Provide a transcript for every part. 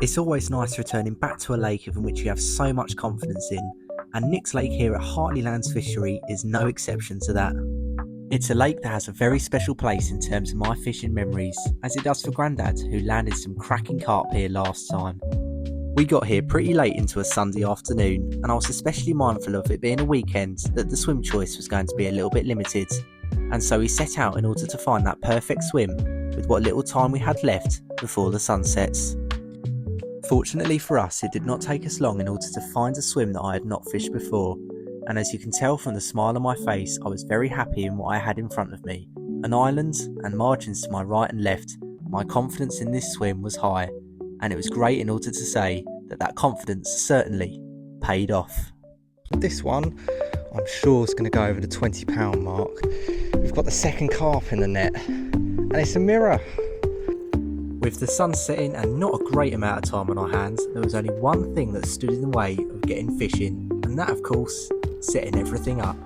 It's always nice returning back to a lake in which you have so much confidence in, and Nick's Lake here at Hartley Lands Fishery is no exception to that. It's a lake that has a very special place in terms of my fishing memories, as it does for Grandad, who landed some cracking carp here last time. We got here pretty late into a Sunday afternoon, and I was especially mindful of it being a weekend that the swim choice was going to be a little bit limited, and so we set out in order to find that perfect swim with what little time we had left before the sun sets. Fortunately for us, it did not take us long in order to find a swim that I had not fished before, and as you can tell from the smile on my face, I was very happy in what I had in front of me. An island and margins to my right and left. My confidence in this swim was high, and it was great in order to say that confidence certainly paid off. This one I'm sure is going to go over the £20 mark. We've got the second carp in the net, and it's a mirror. With the sun setting and not a great amount of time on our hands, there was only one thing that stood in the way of getting fishing, and that of course, setting everything up.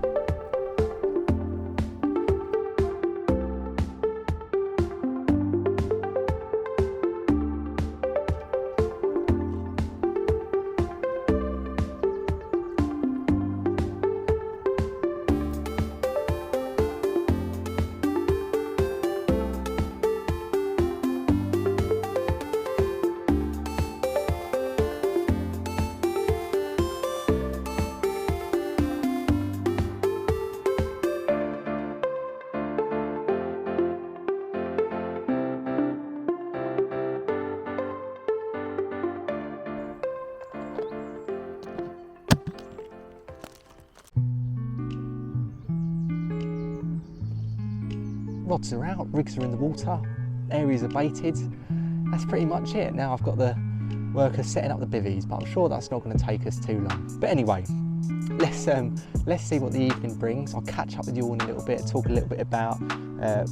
Rods are out, rigs are in the water, areas are baited. That's pretty much it. Now I've got the workers setting up the bivvies, but I'm sure that's not going to take us too long. But anyway, let's see what the evening brings. I'll catch up with you all in a little bit, talk a little bit about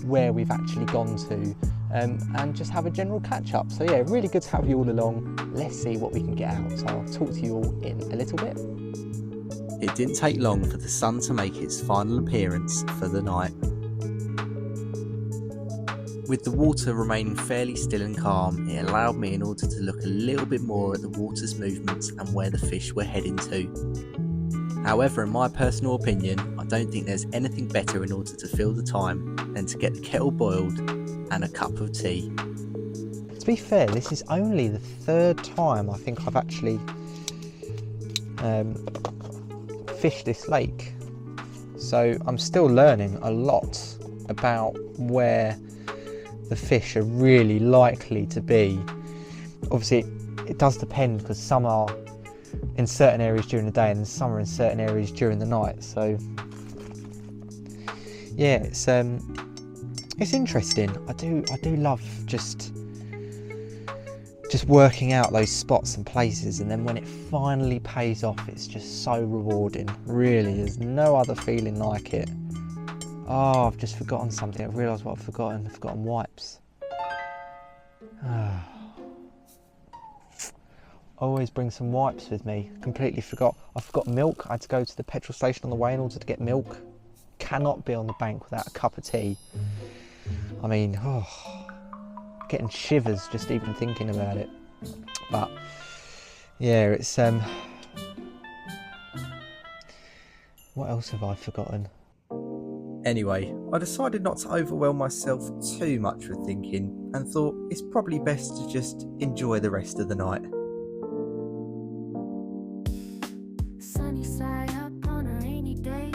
where we've actually gone to, and just have a general catch up. So yeah, really good to have you all along. Let's see what we can get out. So I'll talk to you all in a little bit. It didn't take long for the sun to make its final appearance for the night. With the water remaining fairly still and calm, it allowed me in order to look a little bit more at the water's movements and where the fish were heading to. However, in my personal opinion, I don't think there's anything better in order to fill the time than to get the kettle boiled and a cup of tea. To be fair, this is only the third time I think I've actually fished this lake. So I'm still learning a lot about where the fish are really likely to be. Obviously it does depend, because some are in certain areas during the day and some are in certain areas during the night. So yeah, it's interesting. I do love just working out those spots and places, and then when it finally pays off, it's just so rewarding. Really, there's no other feeling like it. Oh, I've just forgotten something. I've realised what I've forgotten. I've forgotten wipes. I always bring some wipes with me. Completely forgot. I forgot milk. I had to go to the petrol station on the way in order to get milk. Cannot be on the bank without a cup of tea. I mean, getting shivers just even thinking about it. But yeah, it's what else have I forgotten? Anyway, I decided not to overwhelm myself too much with thinking, and thought it's probably best to just enjoy the rest of the night. Sunny side up on a rainy day,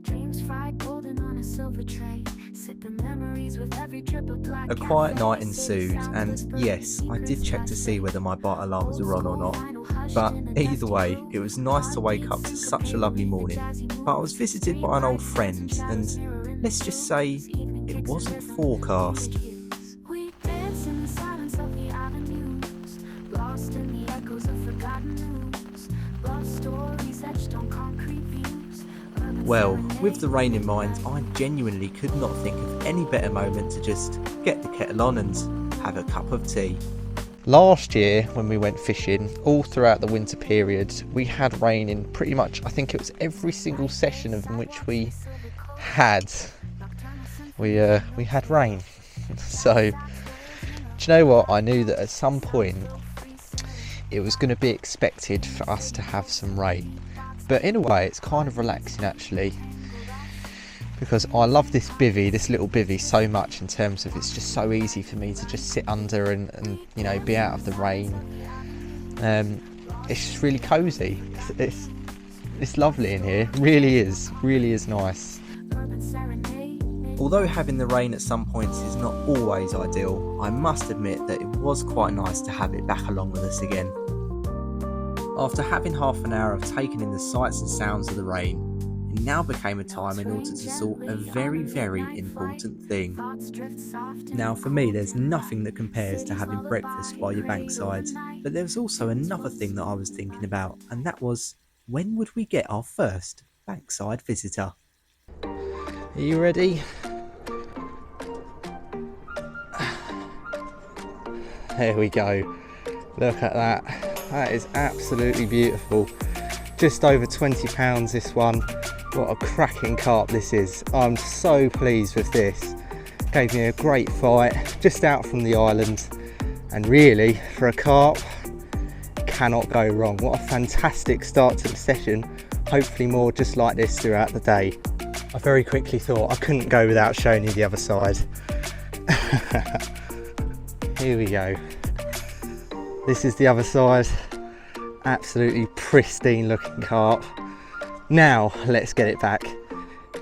dreams fried golden on a silver tray, sipping memories with every drip of black. A quiet night ensued, and yes, I did check to see whether my bite alarms were on or not. But either way, it was nice to wake up to such a lovely morning. But I was visited by an old friend, and let's just say it wasn't forecast. We dance in the silence of the avenues, lost in the echoes of forgotten news, lost stories etched on concrete views. Well, with the rain in mind, I genuinely could not think of any better moment to just get the kettle on and have a cup of tea. Last year when we went fishing, all throughout the winter period, we had rain in pretty much, I think it was every single session of which we had rain. So, do you know what? I knew that at some point it was going to be expected for us to have some rain, but in a way it's kind of relaxing actually, because I love this bivvy, this little bivvy so much, in terms of it's just so easy for me to just sit under and you know, be out of the rain. It's just really cosy. It's lovely in here, really is nice. Although having the rain at some points is not always ideal, I must admit that it was quite nice to have it back along with us again. After having half an hour of taking in the sights and sounds of the rain, it now became a time in order to sort a very, very important thing. Now for me, there's nothing that compares to having breakfast by your bankside, but there was also another thing that I was thinking about, and that was, when would we get our first bankside visitor? Are you ready? There we go. Look at that. That is absolutely beautiful. Just over £20 this one. What a cracking carp this is. I'm so pleased with this. Gave me a great fight just out from the island, and really for a carp, cannot go wrong. What a fantastic start to the session. Hopefully more just like this throughout the day. I very quickly thought I couldn't go without showing you the other side. Here we go. This is the other side. Absolutely pristine looking carp. Now let's get it back.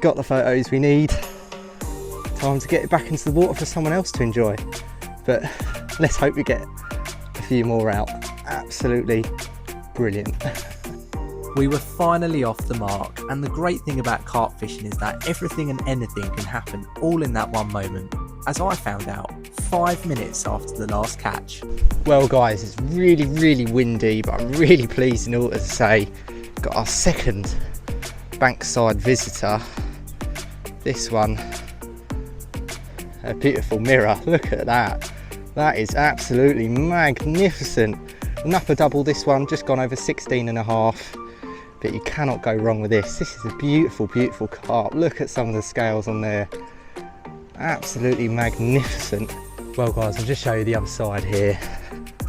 Got the photos we need. Time to get it back into the water for someone else to enjoy. But let's hope we get a few more out. Absolutely brilliant. We were finally off the mark, and the great thing about carp fishing is that everything and anything can happen all in that one moment, as I found out 5 minutes after the last catch. Well guys, it's really windy, but I'm really pleased in order to say got our second bankside visitor. This one, a beautiful mirror. Look at that. That is absolutely magnificent. An upper double, this one, just gone over 16.5. But you cannot go wrong with this. This is a beautiful carp. Look at some of the scales on there. Absolutely magnificent. Well guys, I'll just show you the other side here.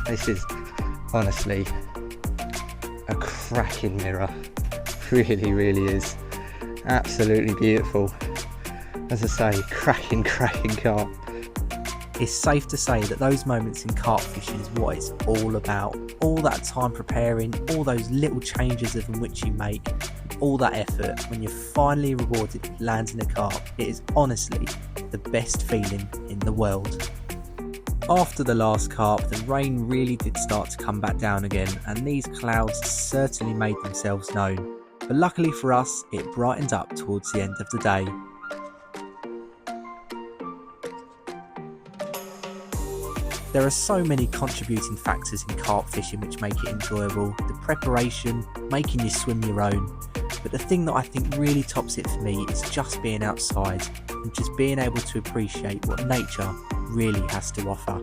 This is honestly a cracking mirror. Really is. Absolutely beautiful. As I say, cracking carp. It's safe to say that those moments in carp fishing is what it's all about. All that time preparing, all those little changes in which you make, all that effort, when you're finally rewarded with landing a carp, it is honestly the best feeling in the world. After the last carp, the rain really did start to come back down again, and these clouds certainly made themselves known. But luckily for us, it brightened up towards the end of the day. There are so many contributing factors in carp fishing which make it enjoyable. The preparation, making you swim your own. But the thing that I think really tops it for me is just being outside and just being able to appreciate what nature really has to offer.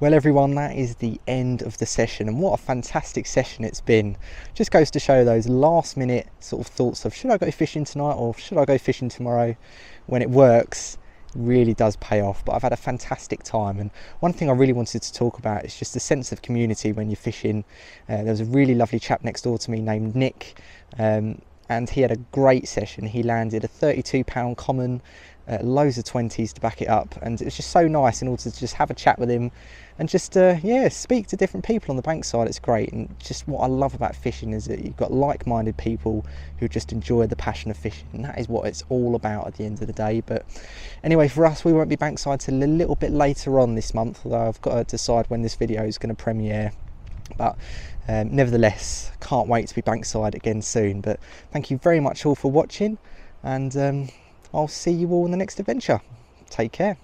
Well everyone, that is the end of the session, and what a fantastic session it's been. Just goes to show those last minute sort of thoughts of should I go fishing tonight or should I go fishing tomorrow? When it works, really does pay off. But I've had a fantastic time, and one thing I really wanted to talk about is just the sense of community when you're fishing. There was a really lovely chap next door to me named Nick, and he had a great session. He landed a £32 common, loads of 20s to back it up, and it was just so nice in order to just have a chat with him and just speak to different people on the bankside. It's great, and just what I love about fishing is that you've got like-minded people who just enjoy the passion of fishing, and that is what it's all about at the end of the day. But anyway, for us, we won't be bankside till a little bit later on this month, although I've got to decide when this video is going to premiere. But nevertheless, can't wait to be bankside again soon. But thank you very much all for watching, and I'll see you all in the next adventure. Take care.